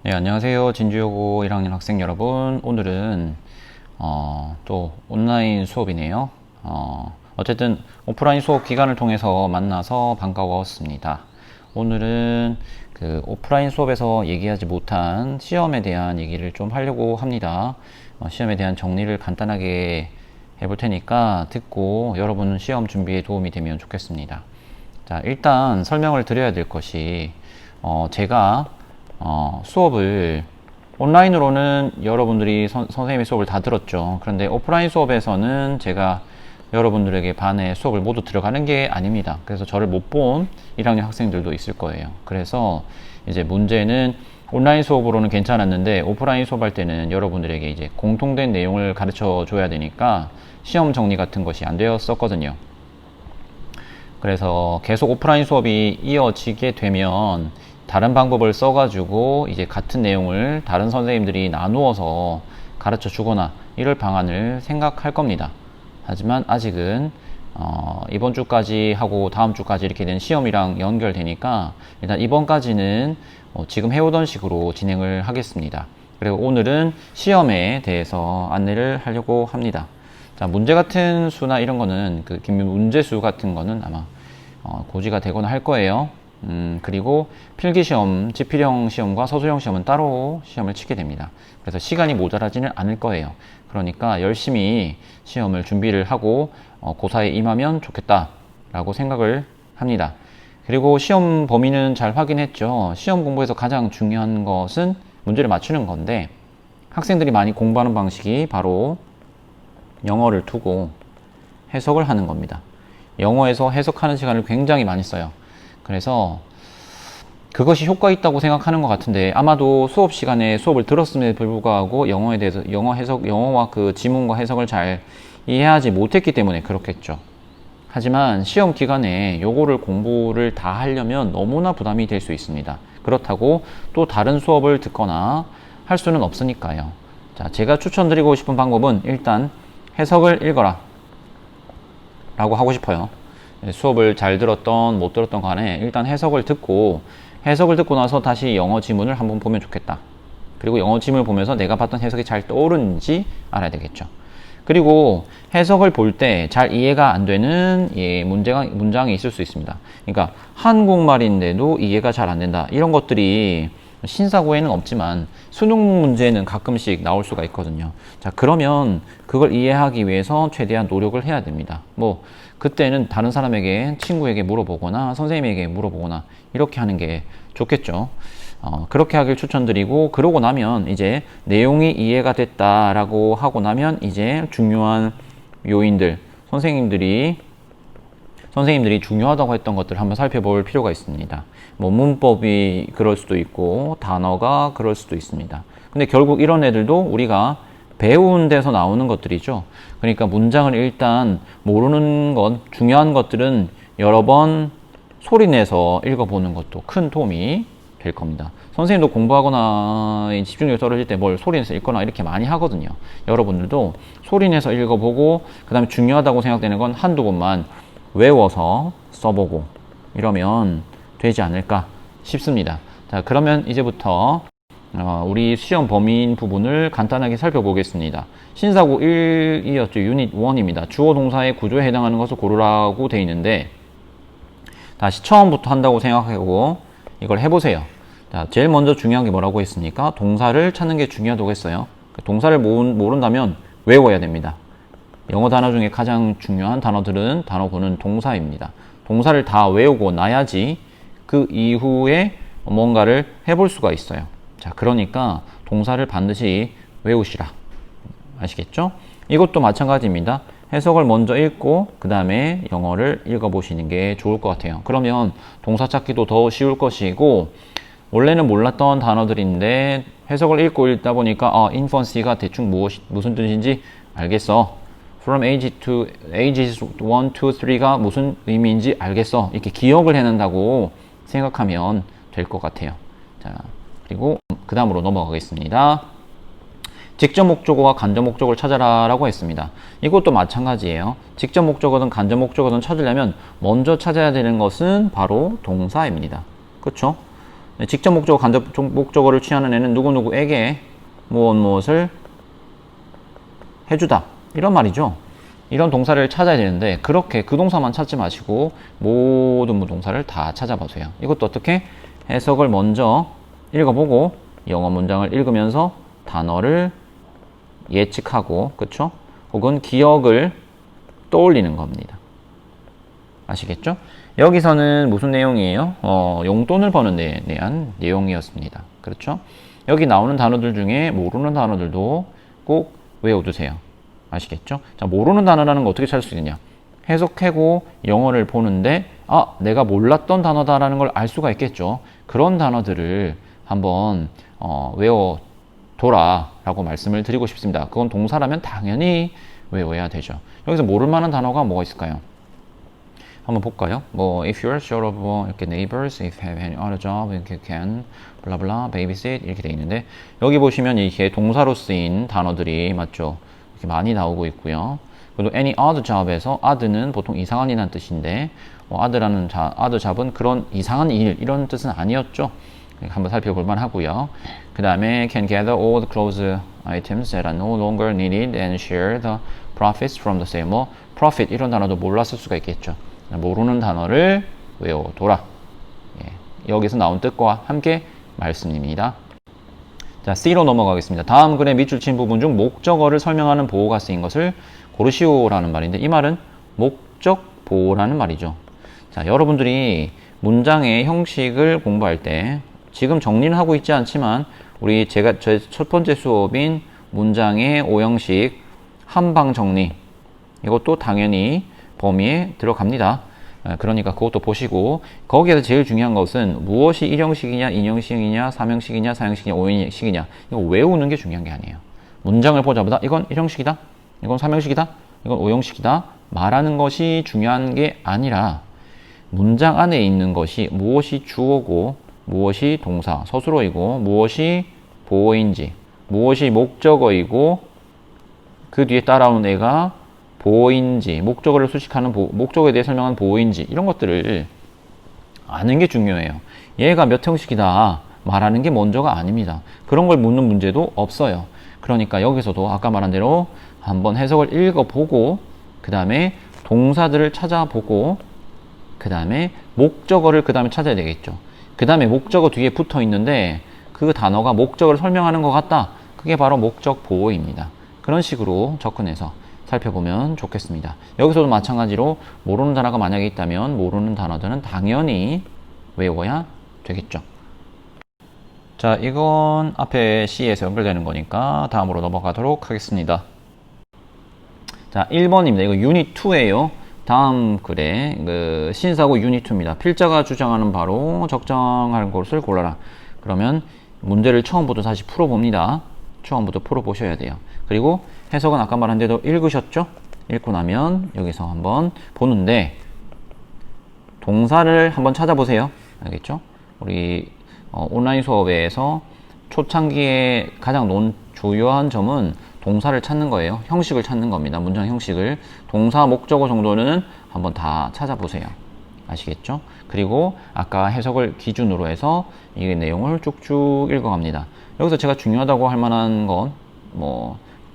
네, 안녕하세요. 진주여고 1학년 학생 여러분. 오늘은 또 온라인 수업이네요. 어쨌든 오프라인 수업 기간을 통해서 만나서 반가웠습니다. 오늘은 그 오프라인 수업에서 얘기하지 못한 시험에 대한 얘기를 좀 하려고 합니다. 시험에 대한 정리를 간단하게 해볼 테니까 듣고 여러분 시험 준비에 도움이 되면 좋겠습니다. 자, 일단 설명을 드려야 될 것이 제가 수업을 온라인으로는 여러분들이 선생님의 수업을 다 들었죠. 그런데 오프라인 수업에서는 제가 여러분들에게 반에 수업을 모두 들어가는 게 아닙니다. 그래서 저를 못 본 1학년 학생들도 있을 거예요. 그래서 이제 문제는 온라인 수업으로는 괜찮았는데 오프라인 수업할 때는 여러분들에게 이제 공통된 내용을 가르쳐 줘야 되니까 시험 정리 같은 것이 안 되었었거든요. 그래서 계속 오프라인 수업이 이어지게 되면 다른 방법을 써가지고 이제 같은 내용을 다른 선생님들이 나누어서 가르쳐 주거나 이럴 방안을 생각할 겁니다. 하지만 아직은 이번 주까지 하고 다음 주까지 이렇게 된 시험이랑 연결되니까 일단 이번까지는 지금 해오던 식으로 진행을 하겠습니다. 그리고 오늘은 시험에 대해서 안내를 하려고 합니다. 자, 문제 같은 수나 이런 거는 그 문제수 같은 거는 아마 고지가 되거나 할 거예요. 그리고 필기시험, 지필형 시험과 서술형 시험은 따로 시험을 치게 됩니다. 그래서 시간이 모자라지는 않을 거예요. 그러니까 열심히 시험을 준비를 하고 고사에 임하면 좋겠다라고 생각을 합니다. 그리고 시험 범위는 잘 확인했죠. 시험 공부에서 가장 중요한 것은 문제를 맞추는 건데 학생들이 많이 공부하는 방식이 바로 영어를 두고 해석을 하는 겁니다. 영어에서 해석하는 시간을 굉장히 많이 써요. 그래서 그것이 효과 있다고 생각하는 것 같은데 아마도 수업 시간에 수업을 들었음에도 불구하고 영어에 대해서 영어와 그 지문과 해석을 잘 이해하지 못했기 때문에 그렇겠죠. 하지만 시험 기간에 요거를 공부를 다 하려면 너무나 부담이 될 수 있습니다. 그렇다고 또 다른 수업을 듣거나 할 수는 없으니까요. 자, 제가 추천드리고 싶은 방법은 일단 해석을 읽어라 라고 하고 싶어요. 수업을 잘 들었던 못 들었던 간에 일단 해석을 듣고 나서 다시 영어 지문을 한번 보면 좋겠다. 그리고 영어 지문을 보면서 내가 봤던 해석이 잘 떠오르는지 알아야 되겠죠. 그리고 해석을 볼 때 잘 이해가 안 되는 문장이 있을 수 있습니다. 그러니까 한국말인데도 이해가 잘 안 된다. 이런 것들이 신사고에는 없지만 수능 문제는 가끔씩 나올 수가 있거든요. 자, 그러면 그걸 이해하기 위해서 최대한 노력을 해야 됩니다. 뭐 그때는 다른 사람에게, 친구에게 물어보거나 선생님에게 물어보거나 이렇게 하는 게 좋겠죠. 그렇게 하길 추천드리고, 그러고 나면 이제 내용이 이해가 됐다라고 하고 나면 이제 중요한 요인들, 선생님들이 중요하다고 했던 것들을 한번 살펴볼 필요가 있습니다. 뭐 문법이 그럴 수도 있고 단어가 그럴 수도 있습니다. 근데 결국 이런 애들도 우리가 배운 데서 나오는 것들이죠. 그러니까 문장을 일단 모르는 것, 중요한 것들은 여러 번 소리내서 읽어보는 것도 큰 도움이 될 겁니다. 선생님도 공부하거나 집중력이 떨어질 때 뭘 소리내서 읽거나 이렇게 많이 하거든요. 여러분들도 소리내서 읽어보고 그 다음에 중요하다고 생각되는 건 한두 번만 외워서 써보고 이러면 되지 않을까 싶습니다. 자, 그러면 이제부터 우리 시험 범위인 부분을 간단하게 살펴보겠습니다. 신사고 1이었죠. 유닛 1입니다. 주어 동사의 구조에 해당하는 것을 고르라고 되어 있는데 다시 처음부터 한다고 생각하고 이걸 해보세요. 자, 제일 먼저 중요한 게 뭐라고 했습니까? 동사를 찾는 게 중요하다고 했어요. 동사를 모른다면 외워야 됩니다. 영어 단어 중에 가장 중요한 단어들은 단어구는 동사입니다. 동사를 다 외우고 나야지 그 이후에 뭔가를 해볼 수가 있어요. 자, 그러니까 동사를 반드시 외우시라. 아시겠죠? 이것도 마찬가지입니다. 해석을 먼저 읽고 그 다음에 영어를 읽어보시는 게 좋을 것 같아요. 그러면 동사 찾기도 더 쉬울 것이고 원래는 몰랐던 단어들인데 해석을 읽다 보니까 infancy가 대충 무슨 뜻인지 알겠어. From ages 1, 2, 3가 무슨 의미인지 알겠어. 이렇게 기억을 해낸다고 생각하면 될 것 같아요. 자, 그리고 그 다음으로 넘어가겠습니다. 직접 목적어와 간접 목적어를 찾아라 라고 했습니다. 이것도 마찬가지예요. 직접 목적어든 간접 목적어든 찾으려면 먼저 찾아야 되는 것은 바로 동사입니다. 그렇죠? 직접 목적어, 간접 목적어를 취하는 애는 누구누구에게 무엇을 해주다. 이런 말이죠. 이런 동사를 찾아야 되는데 그렇게 그 동사만 찾지 마시고 모든 동사를 다 찾아보세요. 이것도 어떻게? 해석을 먼저 읽어보고 영어 문장을 읽으면서 단어를 예측하고, 그쵸? 혹은 기억을 떠올리는 겁니다. 아시겠죠? 여기서는 무슨 내용이에요? 용돈을 버는 데 대한 내용이었습니다. 그렇죠? 여기 나오는 단어들 중에 모르는 단어들도 꼭 외워두세요. 아시겠죠? 자, 모르는 단어라는 거 어떻게 찾을 수 있느냐? 해석하고 영어를 보는데 내가 몰랐던 단어다라는 걸 알 수가 있겠죠. 그런 단어들을 한번 외워둬라 라고 말씀을 드리고 싶습니다. 그건 동사라면 당연히 외워야 되죠. 여기서 모를 만한 단어가 뭐가 있을까요? 한번 볼까요? if you're short of 이렇게 neighbors, if you have any other job, you can blah blah babysit 이렇게 돼 있는데, 여기 보시면 이게 동사로 쓰인 단어들이 맞죠? 이렇게 많이 나오고 있고요. 그리고 any other job에서 other는 보통 이상한 일이라는 뜻인데, other라는 other job은 그런 이상한 일 이런 뜻은 아니었죠. 한번 살펴볼 만하고요. 그 다음에 can gather all the clothes items that are no longer needed and share the profits from the sale. profit 이런 단어도 몰랐을 수가 있겠죠. 모르는 단어를 외워둬라. 여기서 나온 뜻과 함께 말씀입니다. 자, C로 넘어가겠습니다. 다음 글의 밑줄 친 부분 중 목적어를 설명하는 보호가 쓰인 것을 고르시오라는 말인데, 이 말은 목적 보호라는 말이죠. 자, 여러분들이 문장의 형식을 공부할 때 지금 정리는 하고 있지 않지만 제가 제 첫 번째 수업인 문장의 오형식 한방 정리, 이것도 당연히 범위에 들어갑니다. 그러니까 그것도 보시고, 거기에서 제일 중요한 것은 무엇이 1형식이냐, 2형식이냐, 3형식이냐, 4형식이냐, 5형식이냐, 이거 외우는 게 중요한 게 아니에요. 문장을 보자마자 이건 1형식이다, 이건 3형식이다, 이건 5형식이다 말하는 것이 중요한 게 아니라, 문장 안에 있는 것이 무엇이 주어고 무엇이 동사, 서술어이고 무엇이 보어인지, 무엇이 목적어이고 그 뒤에 따라오는 애가 보어인지, 목적어를 수식하는 목적어에 대해 설명하는 보어인지, 이런 것들을 아는 게 중요해요. 얘가 몇 형식이다 말하는 게 먼저가 아닙니다. 그런 걸 묻는 문제도 없어요. 그러니까 여기서도 아까 말한 대로 한번 해석을 읽어보고, 그 다음에 동사들을 찾아보고, 그 다음에 목적어를 그 다음에 찾아야 되겠죠. 그 다음에 목적어 뒤에 붙어 있는데 그 단어가 목적어를 설명하는 것 같다, 그게 바로 목적 보어입니다. 그런 식으로 접근해서 살펴보면 좋겠습니다. 여기서도 마찬가지로 모르는 단어가 만약에 있다면 모르는 단어들은 당연히 외워야 되겠죠. 자, 이건 앞에 C에서 연결되는 거니까 다음으로 넘어가도록 하겠습니다. 자, 1번입니다. 이거 유닛 2예요. 다음 글에 신사고 유닛 2입니다. 필자가 주장하는 바로 적정한 것을 골라라. 그러면 문제를 처음부터 다시 풀어봅니다. 처음부터 풀어보셔야 돼요. 그리고 해석은 아까 말한 대로 읽으셨죠? 읽고 나면 여기서 한번 보는데 동사를 한번 찾아보세요. 알겠죠? 우리 온라인 수업에서 초창기에 가장 주요한 점은 동사를 찾는 거예요. 형식을 찾는 겁니다. 문장 형식을. 동사, 목적어 정도는 한번 다 찾아보세요. 아시겠죠? 그리고 아까 해석을 기준으로 해서 이 내용을 쭉쭉 읽어갑니다. 여기서 제가 중요하다고 할 만한 건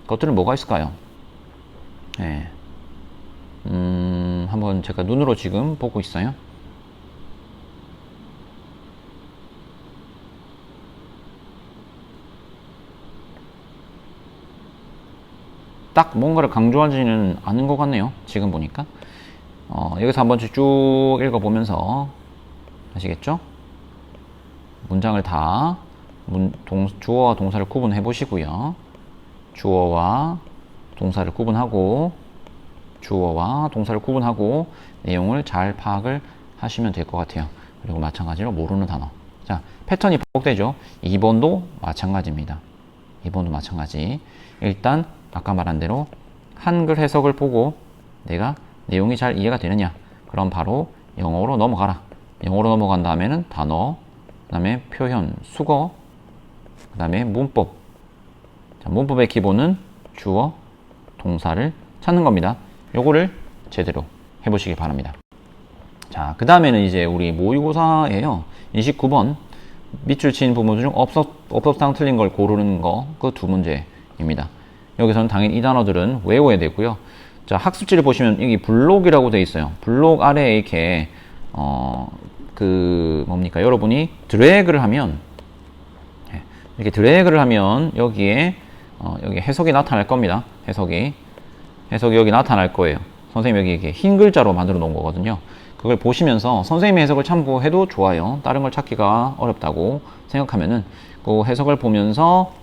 것들은 뭐가 있을까요? 네. 한번 제가 눈으로 지금 보고 있어요. 딱 뭔가를 강조하지는 않은 것 같네요. 지금 보니까. 여기서 한번 쭉 읽어보면서 아시겠죠? 문장을 다 주어와 동사를 구분해 보시고요. 주어와 동사를 구분하고 주어와 동사를 구분하고 내용을 잘 파악을 하시면 될 것 같아요. 그리고 마찬가지로 모르는 단어. 자, 패턴이 반복되죠. 2번도 마찬가지입니다. 2번도 마찬가지. 일단 아까 말한 대로 한글 해석을 보고 내가 내용이 잘 이해가 되느냐, 그럼 바로 영어로 넘어가라. 영어로 넘어간 다음에는 단어, 그 다음에 표현, 수거, 그 다음에 문법. 자, 문법의 기본은 주어, 동사를 찾는 겁니다. 요거를 제대로 해보시기 바랍니다. 자, 그 다음에는 이제 우리 모의고사예요. 29번 밑줄 친 부분 중 업소상 틀린 걸 고르는 거, 그 두 문제입니다. 여기서는 당연히 이 단어들은 외워야 되고요. 자, 학습지를 보시면 여기 블록이라고 되어 있어요. 블록 아래에 이렇게 뭡니까? 여러분이 드래그를 하면, 이렇게 드래그를 하면 여기에 여기 해석이 나타날 겁니다. 해석이 여기 나타날 거예요. 선생님이 여기 이렇게 흰 글자로 만들어 놓은 거거든요. 그걸 보시면서 선생님의 해석을 참고해도 좋아요. 다른 걸 찾기가 어렵다고 생각하면은 그 해석을 보면서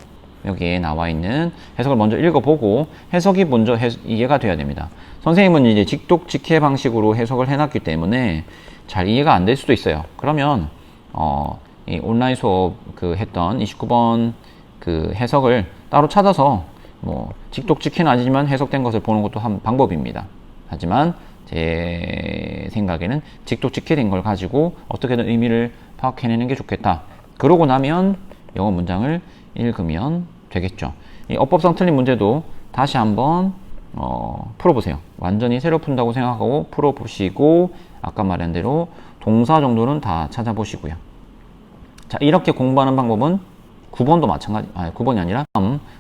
여기에 나와 있는 해석을 먼저 읽어보고 해석이 먼저 이해가 돼야 됩니다. 선생님은 이제 직독직해 방식으로 해석을 해놨기 때문에 잘 이해가 안 될 수도 있어요. 그러면 이 온라인 수업 했던 29번 그 해석을 따로 찾아서 뭐 직독직해는 아니지만 해석된 것을 보는 것도 한 방법입니다. 하지만 제 생각에는 직독직해 된 걸 가지고 어떻게든 의미를 파악해내는 게 좋겠다. 그러고 나면 영어 문장을 읽으면 되겠죠. 이 어법상 틀린 문제도 다시 한번 풀어보세요. 완전히 새로 푼다고 생각하고 풀어보시고 아까 말한 대로 동사 정도는 다 찾아보시고요. 자, 이렇게 공부하는 방법은 9번도 마찬가지, 9번이 아니라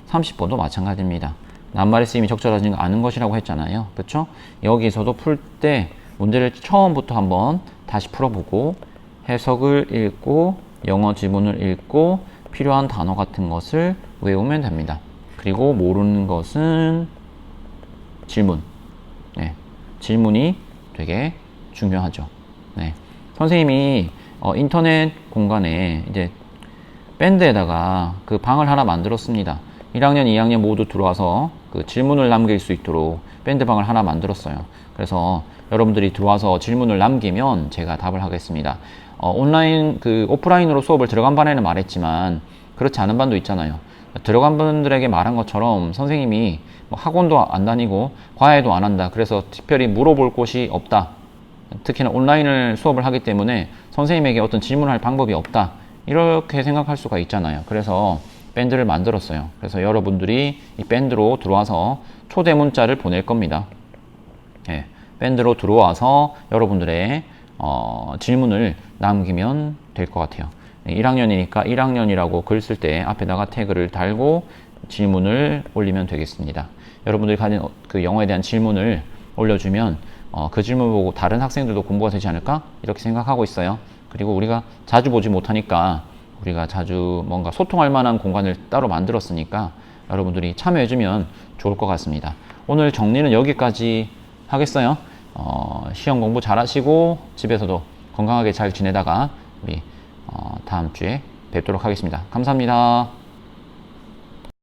30번도 마찬가지입니다. 낱말의 쓰임이 적절하지 않은 것이라고 했잖아요. 그렇죠? 여기서도 풀 때 문제를 처음부터 한번 다시 풀어보고 해석을 읽고 영어 지문을 읽고 필요한 단어 같은 것을 외우면 됩니다. 그리고 모르는 것은 질문. 네, 질문이 되게 중요하죠. 네, 선생님이 인터넷 공간에 이제 밴드에다가 그 방을 하나 만들었습니다. 1학년, 2학년 모두 들어와서 그 질문을 남길 수 있도록 밴드 방을 하나 만들었어요. 그래서 여러분들이 들어와서 질문을 남기면 제가 답을 하겠습니다. 온라인 오프라인으로 수업을 들어간 반에는 말했지만 그렇지 않은 반도 있잖아요. 들어간 분들에게 말한 것처럼 선생님이 뭐 학원도 안 다니고 과외도 안 한다. 그래서 특별히 물어볼 곳이 없다. 특히나 온라인을 수업을 하기 때문에 선생님에게 어떤 질문할 방법이 없다. 이렇게 생각할 수가 있잖아요. 그래서 밴드를 만들었어요. 그래서 여러분들이 이 밴드로 들어와서 초대 문자를 보낼 겁니다. 예, 밴드로 들어와서 여러분들의 질문을 남기면 될 것 같아요. 1학년이니까 1학년이라고 글 쓸 때 앞에다가 태그를 달고 질문을 올리면 되겠습니다. 여러분들이 가진 그 영어에 대한 질문을 올려주면 그 질문 보고 다른 학생들도 공부가 되지 않을까? 이렇게 생각하고 있어요. 그리고 우리가 자주 보지 못하니까 우리가 자주 뭔가 소통할 만한 공간을 따로 만들었으니까 여러분들이 참여해주면 좋을 것 같습니다. 오늘 정리는 여기까지 하겠어요. 시험 공부 잘 하시고 집에서도 건강하게 잘 지내다가 우리 다음 주에 뵙도록 하겠습니다. 감사합니다.